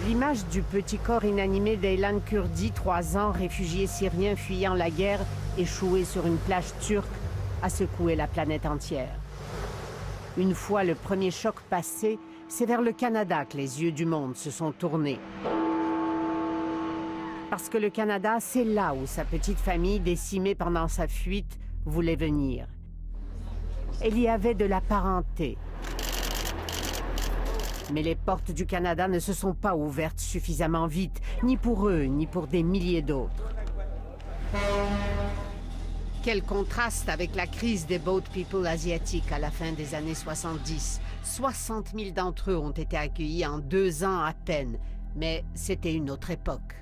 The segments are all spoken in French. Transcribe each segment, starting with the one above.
L'image du petit corps inanimé d'Aylan Kurdi, 3 ans, réfugié syrien fuyant la guerre, échoué sur une plage turque, a secoué la planète entière. Une fois le premier choc passé, c'est vers le Canada que les yeux du monde se sont tournés. Parce que le Canada, c'est là où sa petite famille, décimée pendant sa fuite, voulait venir. Il y avait de la parenté. Mais les portes du Canada ne se sont pas ouvertes suffisamment vite, ni pour eux, ni pour des milliers d'autres. Quel contraste avec la crise des boat people asiatiques à la fin des années 70. 60 000 d'entre eux ont été accueillis en 2 ans à peine. Mais c'était une autre époque.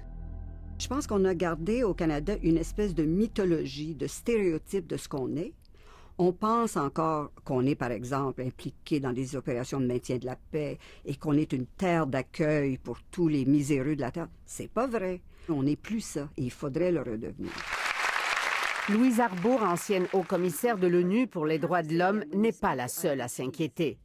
Je pense qu'on a gardé au Canada une espèce de mythologie, de stéréotype de ce qu'on est. On pense encore qu'on est, par exemple, impliqué dans des opérations de maintien de la paix et qu'on est une terre d'accueil pour tous les miséreux de la terre. C'est pas vrai. On n'est plus ça et il faudrait le redevenir. Louise Arbour, ancienne haut-commissaire de l'ONU pour les droits de l'homme, n'est pas la seule à s'inquiéter.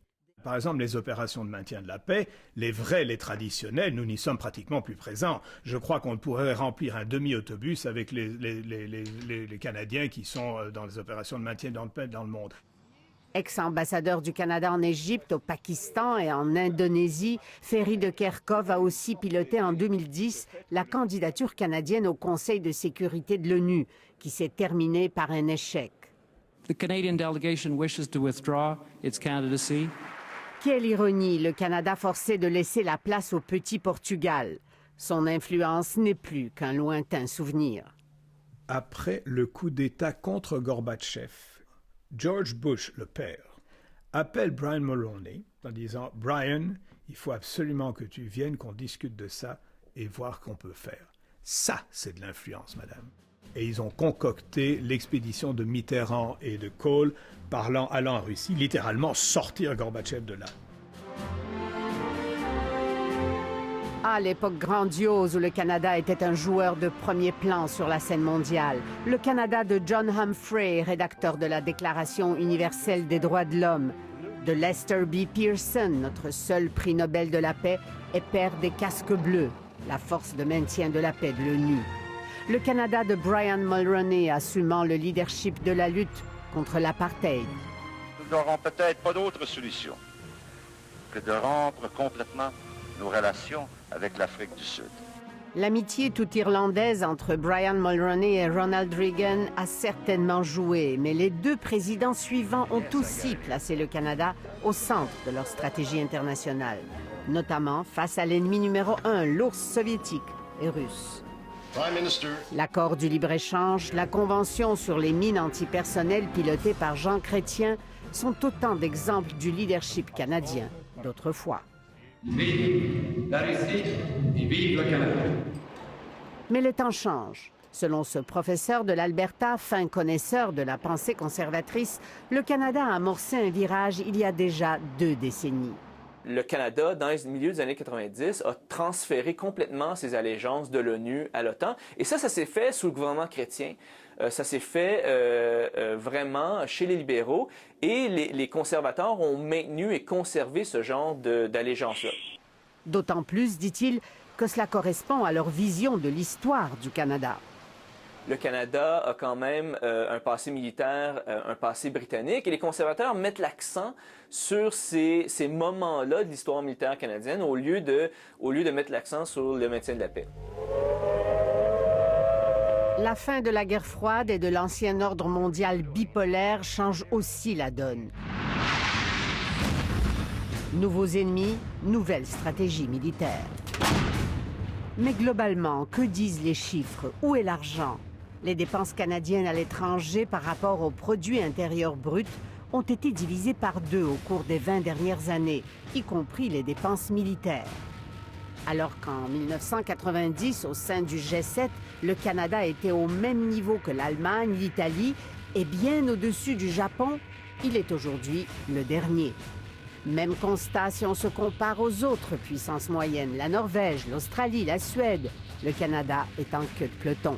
Par exemple, les opérations de maintien de la paix, les vrais, les traditionnels, nous n'y sommes pratiquement plus présents. Je crois qu'on pourrait remplir un demi-autobus avec les Canadiens qui sont dans les opérations de maintien de la paix dans le monde. Ex-ambassadeur du Canada en Égypte, au Pakistan et en Indonésie, Ferry de Kerkhove a aussi piloté en 2010 la candidature canadienne au Conseil de sécurité de l'ONU, qui s'est terminée par un échec. The Canadian delegation wishes to withdraw its candidacy. Quelle ironie, le Canada forcé de laisser la place au petit Portugal. Son influence n'est plus qu'un lointain souvenir. Après le coup d'État contre Gorbatchev, George Bush, le père, appelle Brian Mulroney en disant « Brian, il faut absolument que tu viennes, qu'on discute de ça et voir qu'on peut faire. » Ça, c'est de l'influence, madame. Et ils ont concocté l'expédition de Mitterrand et de Kohl allant en Russie, littéralement sortir Gorbatchev de là. À l'époque grandiose où le Canada était un joueur de premier plan sur la scène mondiale, le Canada de John Humphrey, rédacteur de la Déclaration universelle des droits de l'homme, de Lester B. Pearson, notre seul prix Nobel de la paix, et père des casques bleus, la force de maintien de la paix de l'ONU. Le Canada de Brian Mulroney assumant le leadership de la lutte contre l'apartheid. Nous n'aurons peut-être pas d'autre solution que de rompre complètement nos relations avec l'Afrique du Sud. L'amitié toute irlandaise entre Brian Mulroney et Ronald Reagan a certainement joué, mais les deux présidents suivants ont aussi placé le Canada au centre de leur stratégie internationale, notamment face à l'ennemi numéro 1, l'ours soviétique et russe. L'accord du libre-échange, la convention sur les mines antipersonnelles pilotée par Jean Chrétien sont autant d'exemples du leadership canadien d'autrefois. Vive la Russie et vive le Canada. Mais le temps change. Selon ce professeur de l'Alberta, fin connaisseur de la pensée conservatrice, le Canada a amorcé un virage il y a déjà 2 décennies. Le Canada, dans les milieux des années 90, a transféré complètement ses allégeances de l'ONU à l'OTAN. Et ça s'est fait sous le gouvernement chrétien. Ça s'est fait vraiment chez les libéraux. Et les conservateurs ont maintenu et conservé ce genre d'allégeance-là. D'autant plus, dit-il, que cela correspond à leur vision de l'histoire du Canada. Le Canada a quand même un passé militaire, un passé britannique, et les conservateurs mettent l'accent sur ces moments-là de l'histoire militaire canadienne au lieu de mettre l'accent sur le maintien de la paix. La fin de la guerre froide et de l'ancien ordre mondial bipolaire change aussi la donne. Nouveaux ennemis, nouvelles stratégies militaires. Mais globalement, que disent les chiffres? Où est l'argent? Les dépenses canadiennes à l'étranger par rapport au produit intérieur brut ont été divisées par 2 au cours des 20 dernières années, y compris les dépenses militaires. Alors qu'en 1990, au sein du G7, le Canada était au même niveau que l'Allemagne, l'Italie et bien au-dessus du Japon, il est aujourd'hui le dernier. Même constat si on se compare aux autres puissances moyennes, la Norvège, l'Australie, la Suède. Le Canada est en queue de peloton.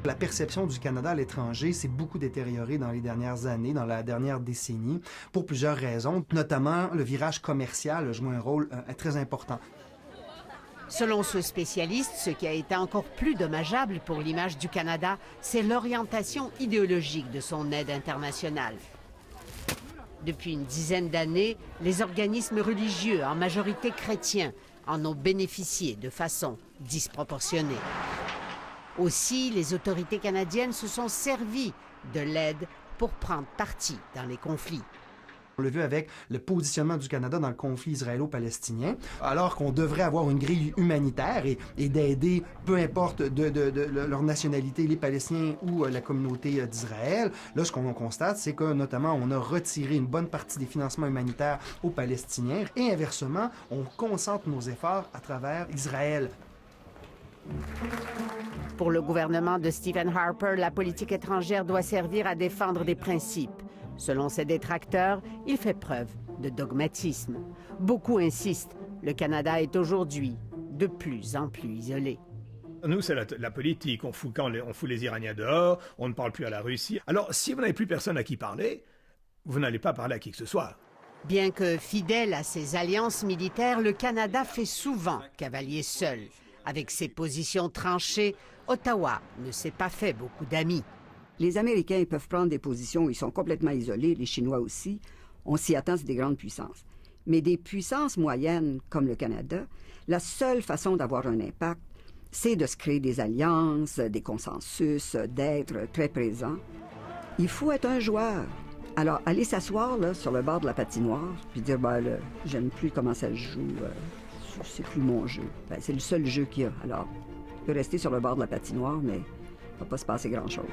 La perception du Canada à l'étranger s'est beaucoup détériorée dans les dernières années, dans la dernière décennie, pour plusieurs raisons. Notamment, le virage commercial a joué un rôle très important. Selon ce spécialiste, ce qui a été encore plus dommageable pour l'image du Canada, c'est l'orientation idéologique de son aide internationale. Depuis une dizaine d'années, les organismes religieux, en majorité chrétiens, en ont bénéficié de façon disproportionnée. Aussi, les autorités canadiennes se sont servies de l'aide pour prendre parti dans les conflits. On l'a vu avec le positionnement du Canada dans le conflit israélo-palestinien, alors qu'on devrait avoir une grille humanitaire et d'aider, peu importe de leur nationalité, les Palestiniens ou la communauté d'Israël. Là, ce qu'on constate, c'est que notamment, on a retiré une bonne partie des financements humanitaires aux Palestiniens et inversement, on concentre nos efforts à travers Israël. Pour le gouvernement de Stephen Harper, la politique étrangère doit servir à défendre des principes. Selon ses détracteurs, il fait preuve de dogmatisme. Beaucoup insistent, le Canada est aujourd'hui de plus en plus isolé. Nous, c'est la politique. On fout les Iraniens dehors, on ne parle plus à la Russie. Alors, si vous n'avez plus personne à qui parler, vous n'allez pas parler à qui que ce soit. Bien que fidèle à ses alliances militaires, le Canada fait souvent cavalier seul. Avec ses positions tranchées, Ottawa ne s'est pas fait beaucoup d'amis. Les Américains peuvent prendre des positions où ils sont complètement isolés, les Chinois aussi. On s'y attend, c'est des grandes puissances. Mais des puissances moyennes, comme le Canada, la seule façon d'avoir un impact, c'est de se créer des alliances, des consensus, d'être très présent. Il faut être un joueur. Alors, aller s'asseoir là, sur le bord de la patinoire, puis dire, ben, là, j'aime plus comment ça se joue, c'est plus mon jeu. Ben, c'est le seul jeu qu'il y a. Alors, il peut rester sur le bord de la patinoire, mais il ne va pas se passer grand-chose.